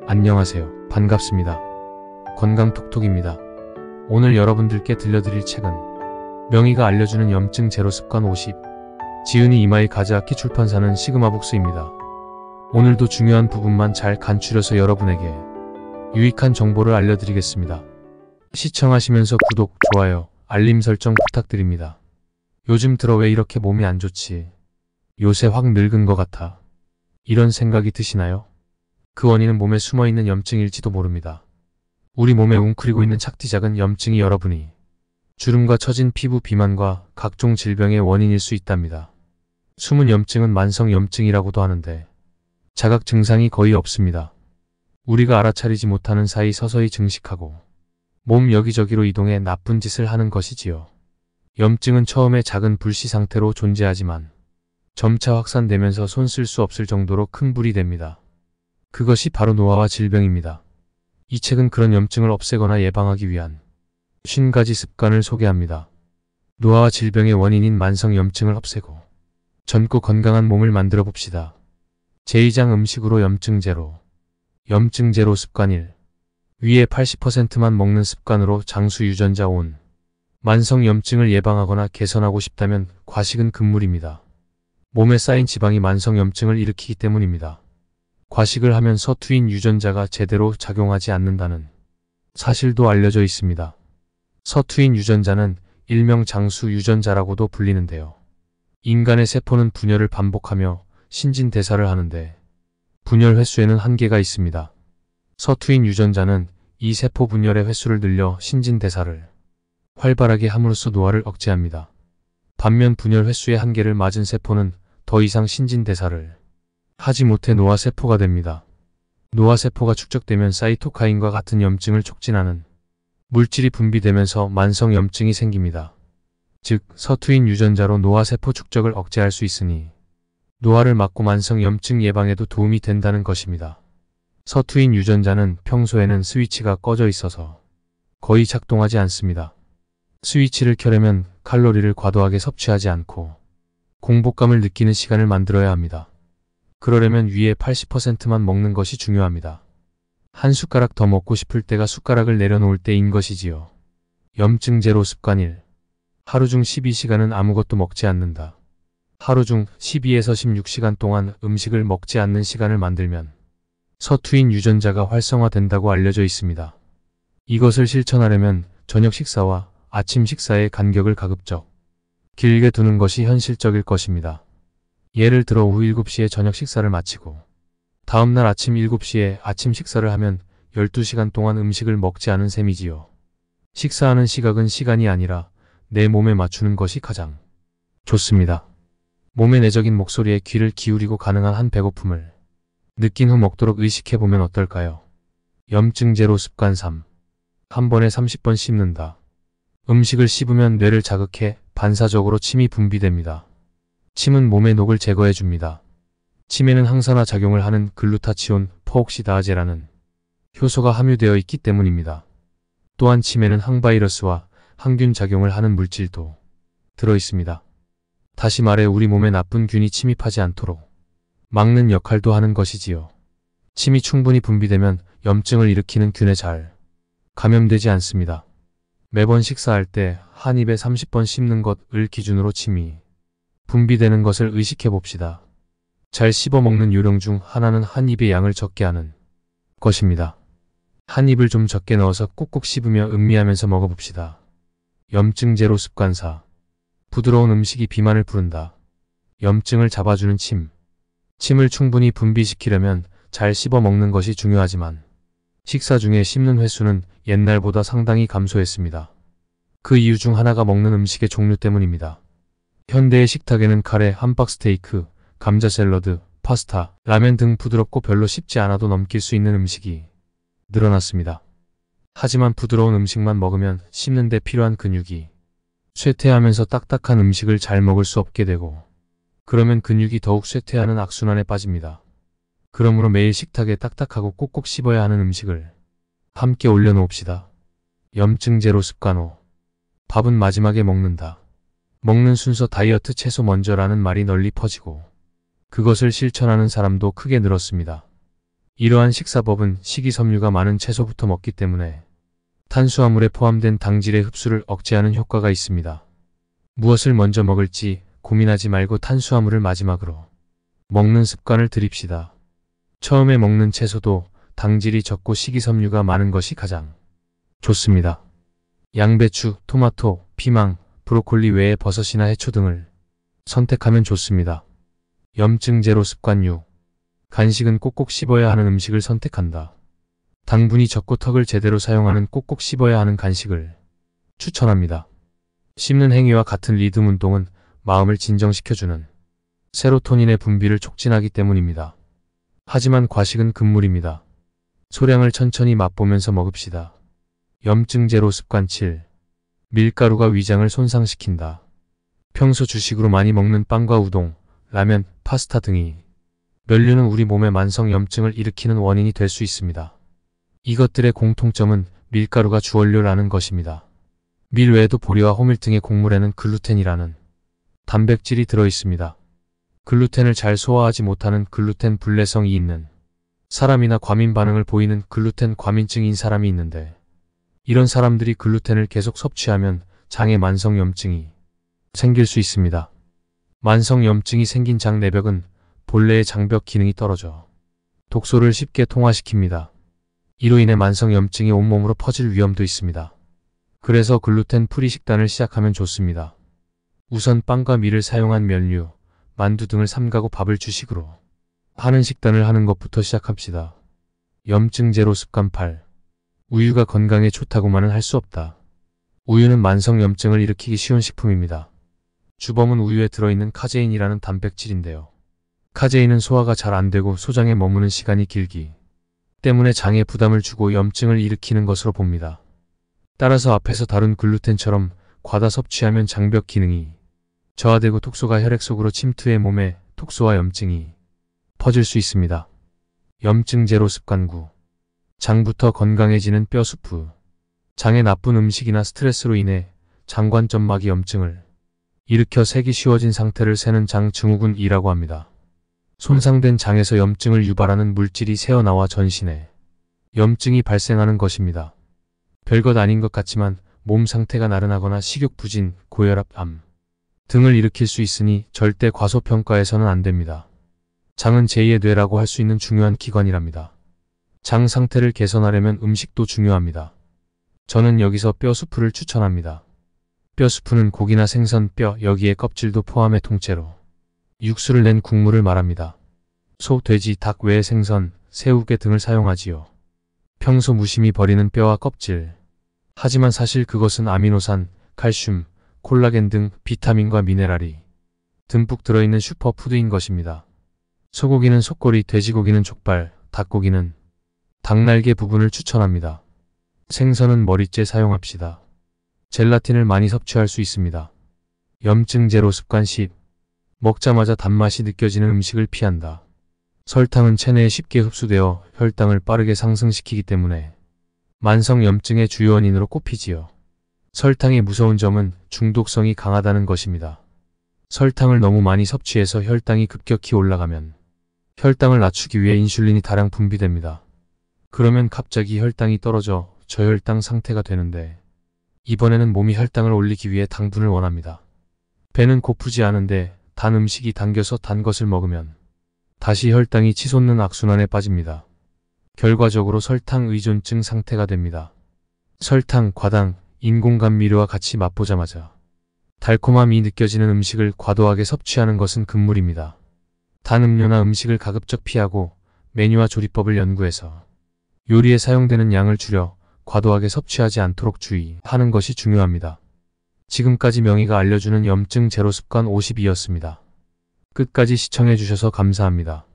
안녕하세요. 반갑습니다. 건강톡톡입니다. 오늘 여러분들께 들려드릴 책은 명의가 알려주는 염증 제로 습관 50, 지은이 이마이 가즈아키 출판사는 시그마북스입니다. 오늘도 중요한 부분만 잘 간추려서 여러분에게 유익한 정보를 알려드리겠습니다. 시청하시면서 구독, 좋아요, 알림 설정 부탁드립니다. 요즘 들어 왜 이렇게 몸이 안 좋지? 요새 확 늙은 것 같아. 이런 생각이 드시나요? 그 원인은 몸에 숨어있는 염증일지도 모릅니다. 우리 몸에 웅크리고 있는 작디 작은 염증이 여러분이 주름과 처진 피부 비만과 각종 질병의 원인일 수 있답니다. 숨은 염증은 만성 염증이라고도 하는데 자각 증상이 거의 없습니다. 우리가 알아차리지 못하는 사이 서서히 증식하고 몸 여기저기로 이동해 나쁜 짓을 하는 것이지요. 염증은 처음에 작은 불씨 상태로 존재하지만 점차 확산되면서 손 쓸 수 없을 정도로 큰 불이 됩니다. 그것이 바로 노화와 질병입니다. 이 책은 그런 염증을 없애거나 예방하기 위한 50가지 습관을 소개합니다. 노화와 질병의 원인인 만성 염증을 없애고 젊고 건강한 몸을 만들어 봅시다. 제2장 음식으로 염증 제로. 염증 제로 습관 1. 위에 80%만 먹는 습관으로 장수 유전자 온. 만성 염증을 예방하거나 개선하고 싶다면 과식은 금물입니다. 몸에 쌓인 지방이 만성 염증을 일으키기 때문입니다. 과식을 하면 서투인 유전자가 제대로 작용하지 않는다는 사실도 알려져 있습니다. 서투인 유전자는 일명 장수 유전자라고도 불리는데요. 인간의 세포는 분열을 반복하며 신진대사를 하는데 분열 횟수에는 한계가 있습니다. 서투인 유전자는 이 세포 분열의 횟수를 늘려 신진대사를 활발하게 함으로써 노화를 억제합니다. 반면 분열 횟수의 한계를 맞은 세포는 더 이상 신진대사를 하지 못해 노화세포가 됩니다. 노화세포가 축적되면 사이토카인과 같은 염증을 촉진하는 물질이 분비되면서 만성 염증이 생깁니다. 즉, 서투인 유전자로 노화세포 축적을 억제할 수 있으니 노화를 막고 만성 염증 예방에도 도움이 된다는 것입니다. 서투인 유전자는 평소에는 스위치가 꺼져 있어서 거의 작동하지 않습니다. 스위치를 켜려면 칼로리를 과도하게 섭취하지 않고 공복감을 느끼는 시간을 만들어야 합니다. 그러려면 위에 80%만 먹는 것이 중요합니다. 한 숟가락 더 먹고 싶을 때가 숟가락을 내려놓을 때인 것이지요. 염증 제로 습관 1. 하루 중 12시간은 아무것도 먹지 않는다. 하루 중 12에서 16시간 동안 음식을 먹지 않는 시간을 만들면 서투인 유전자가 활성화된다고 알려져 있습니다. 이것을 실천하려면 저녁 식사와 아침 식사의 간격을 가급적 길게 두는 것이 현실적일 것입니다. 예를 들어 오후 7시에 저녁 식사를 마치고 다음날 아침 7시에 아침 식사를 하면 12시간 동안 음식을 먹지 않은 셈이지요. 식사하는 시각은 시간이 아니라 내 몸에 맞추는 것이 가장 좋습니다. 몸의 내적인 목소리에 귀를 기울이고 가능한 한 배고픔을 느낀 후 먹도록 의식해보면 어떨까요? 염증 제로 습관 3. 한 번에 30번 씹는다. 음식을 씹으면 뇌를 자극해 반사적으로 침이 분비됩니다. 침은 몸의 녹을 제거해줍니다. 침에는 항산화 작용을 하는 글루타치온 퍼옥시다아제라는 효소가 함유되어 있기 때문입니다. 또한 침에는 항바이러스와 항균 작용을 하는 물질도 들어있습니다. 다시 말해 우리 몸에 나쁜 균이 침입하지 않도록 막는 역할도 하는 것이지요. 침이 충분히 분비되면 염증을 일으키는 균에 잘 감염되지 않습니다. 매번 식사할 때 한 입에 30번 씹는 것을 기준으로 침이 분비되는 것을 의식해 봅시다. 잘 씹어 먹는 요령 중 하나는 한 입의 양을 적게 하는 것입니다. 한 입을 좀 적게 넣어서 꾹꾹 씹으며 음미하면서 먹어봅시다. 염증 제로 습관 4. 부드러운 음식이 비만을 부른다. 염증을 잡아주는 침. 침을 충분히 분비시키려면 잘 씹어 먹는 것이 중요하지만 식사 중에 씹는 횟수는 옛날보다 상당히 감소했습니다. 그 이유 중 하나가 먹는 음식의 종류 때문입니다. 현대의 식탁에는 카레, 함박스테이크, 감자 샐러드, 파스타, 라면 등 부드럽고 별로 씹지 않아도 넘길 수 있는 음식이 늘어났습니다. 하지만 부드러운 음식만 먹으면 씹는 데 필요한 근육이 쇠퇴하면서 딱딱한 음식을 잘 먹을 수 없게 되고 그러면 근육이 더욱 쇠퇴하는 악순환에 빠집니다. 그러므로 매일 식탁에 딱딱하고 꼭꼭 씹어야 하는 음식을 함께 올려놓읍시다. 염증 제로 습관 5. 밥은 마지막에 먹는다. 먹는 순서 다이어트 채소 먼저라는 말이 널리 퍼지고 그것을 실천하는 사람도 크게 늘었습니다. 이러한 식사법은 식이섬유가 많은 채소부터 먹기 때문에 탄수화물에 포함된 당질의 흡수를 억제하는 효과가 있습니다. 무엇을 먼저 먹을지 고민하지 말고 탄수화물을 마지막으로 먹는 습관을 들입시다. 처음에 먹는 채소도 당질이 적고 식이섬유가 많은 것이 가장 좋습니다. 양배추, 토마토, 피망, 브로콜리 외에 버섯이나 해초 등을 선택하면 좋습니다. 염증 제로 습관 6. 간식은 꼭꼭 씹어야 하는 음식을 선택한다. 당분이 적고 턱을 제대로 사용하는 꼭꼭 씹어야 하는 간식을 추천합니다. 씹는 행위와 같은 리듬 운동은 마음을 진정시켜주는 세로토닌의 분비를 촉진하기 때문입니다. 하지만 과식은 금물입니다. 소량을 천천히 맛보면서 먹읍시다. 염증 제로 습관 7. 밀가루가 위장을 손상시킨다. 평소 주식으로 많이 먹는 빵과 우동, 라면, 파스타 등이 면류는 우리 몸의 만성 염증을 일으키는 원인이 될 수 있습니다. 이것들의 공통점은 밀가루가 주원료라는 것입니다. 밀 외에도 보리와 호밀 등의 곡물에는 글루텐이라는 단백질이 들어있습니다. 글루텐을 잘 소화하지 못하는 글루텐 불내성이 있는 사람이나 과민 반응을 보이는 글루텐 과민증인 사람이 있는데, 이런 사람들이 글루텐을 계속 섭취하면 장에 만성 염증이 생길 수 있습니다. 만성 염증이 생긴 장 내벽은 본래의 장벽 기능이 떨어져 독소를 쉽게 통화시킵니다. 이로 인해 만성 염증이 온몸으로 퍼질 위험도 있습니다. 그래서 글루텐 프리 식단을 시작하면 좋습니다. 우선 빵과 밀을 사용한 면류, 만두 등을 삼가고 밥을 주식으로 하는 식단을 하는 것부터 시작합시다. 염증 제로 습관 8. 우유가 건강에 좋다고만은 할 수 없다. 우유는 만성 염증을 일으키기 쉬운 식품입니다. 주범은 우유에 들어있는 카제인이라는 단백질인데요. 카제인은 소화가 잘 안되고 소장에 머무는 시간이 길기 때문에 장에 부담을 주고 염증을 일으키는 것으로 봅니다. 따라서 앞에서 다룬 글루텐처럼 과다 섭취하면 장벽 기능이 저하되고 독소가 혈액 속으로 침투해 몸에 독소와 염증이 퍼질 수 있습니다. 염증 제로 습관 9. 장부터 건강해지는 뼈 수프. 장에 나쁜 음식이나 스트레스로 인해 장관점막이 염증을 일으켜 색이 쉬워진 상태를 새는 장 증후군이라고 합니다. 손상된 장에서 염증을 유발하는 물질이 새어나와 전신에 염증이 발생하는 것입니다. 별것 아닌 것 같지만 몸 상태가 나른하거나 식욕 부진, 고혈압, 암 등을 일으킬 수 있으니 절대 과소평가해서는 안 됩니다. 장은 제2의 뇌라고 할 수 있는 중요한 기관이랍니다. 장 상태를 개선하려면 음식도 중요합니다. 저는 여기서 뼈 수프를 추천합니다. 뼈 수프는 고기나 생선, 뼈, 여기에 껍질도 포함해 통째로 육수를 낸 국물을 말합니다. 소, 돼지, 닭 외에 생선, 새우게 등을 사용하지요. 평소 무심히 버리는 뼈와 껍질. 하지만 사실 그것은 아미노산, 칼슘, 콜라겐 등 비타민과 미네랄이 듬뿍 들어있는 슈퍼푸드인 것입니다. 소고기는 속꼬리, 돼지고기는 족발, 닭고기는 닭날개 부분을 추천합니다. 생선은 머리째 사용합시다. 젤라틴을 많이 섭취할 수 있습니다. 염증 제로 습관 10. 먹자마자 단맛이 느껴지는 음식을 피한다. 설탕은 체내에 쉽게 흡수되어 혈당을 빠르게 상승시키기 때문에 만성 염증의 주요 원인으로 꼽히지요. 설탕의 무서운 점은 중독성이 강하다는 것입니다. 설탕을 너무 많이 섭취해서 혈당이 급격히 올라가면 혈당을 낮추기 위해 인슐린이 다량 분비됩니다. 그러면 갑자기 혈당이 떨어져 저혈당 상태가 되는데, 이번에는 몸이 혈당을 올리기 위해 당분을 원합니다. 배는 고프지 않은데 단 음식이 당겨서 단 것을 먹으면 다시 혈당이 치솟는 악순환에 빠집니다. 결과적으로 설탕 의존증 상태가 됩니다. 설탕, 과당, 인공감미료와 같이 맛보자마자 달콤함이 느껴지는 음식을 과도하게 섭취하는 것은 금물입니다. 단 음료나 음식을 가급적 피하고 메뉴와 조리법을 연구해서 요리에 사용되는 양을 줄여 과도하게 섭취하지 않도록 주의하는 것이 중요합니다. 지금까지 명의가 알려주는 염증 제로 습관 52였습니다. 끝까지 시청해주셔서 감사합니다.